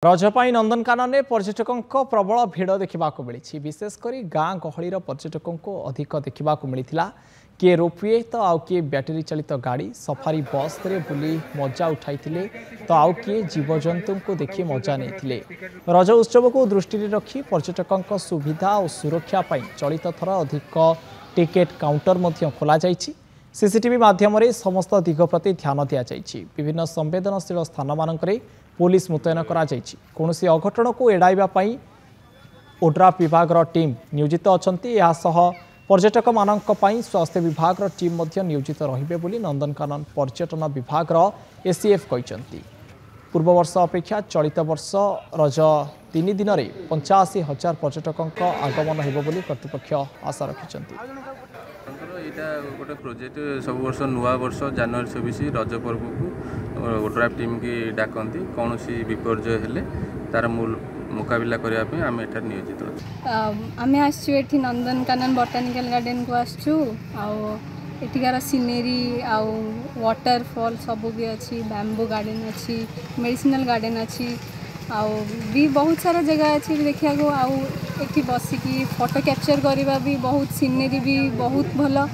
रजपाई नंदनकानन में पर्यटकों प्रबल भिड़ देखा मिली विशेषकर गाँ गहलीर पर्यटकों अधिक देखा मिलता किए रोपवे तो आउ किए बैटेरी चलित गाड़ी सफारी बस रे बुली मजा उठाई तो आउ किए जीवजंतु को देखि मजा नहीं रज उत्सव को दृष्टि रखी पर्यटकों सुविधा और सुरक्षा चलित थर अधिक टिकेट काउंटर खोल सीसीटीवी माध्यम समस्त दिग प्रति ध्यान दि जाइए विभिन्न संवेदनशील स्थान मानक पुलिस मुतयन कौन अघटन को एड़ाई ओड्राफ विभाग टीम नियोजित अच्छा पर्यटक मानक स्वास्थ्य विभाग टीम नियोजित रही नंदनकानन पर्यटन विभाग एसीएफ कहते पूर्व वर्ष अपेक्षा चलित वर्ष रज 3 दिन में 85,000 पर्यटकों आगमन हो कर्तृपक्ष आशा रखिंट गोटे प्रोजेक्ट सब वर्ष नुआ वर्ष जनवरी 26 रज पर्व को ओड्राफ टीम की डाकती कौन सी विपर्य हेले तार मुकाबला करने आम एठार नियोजित आम आसु नंदनकानन बोटानिकल गार्डन को आठिकार सीनेरी आउ वाटरफॉल सब भी अच्छी बैम्बू गार्डन अच्छी मेडिसिनल गार्डन अच्छी आउ भी बहुत सारा जगह अच्छी देखा आउ बसिकी फोटो कैप्चर करवा भी बहुत सीनेरी भी बहुत भल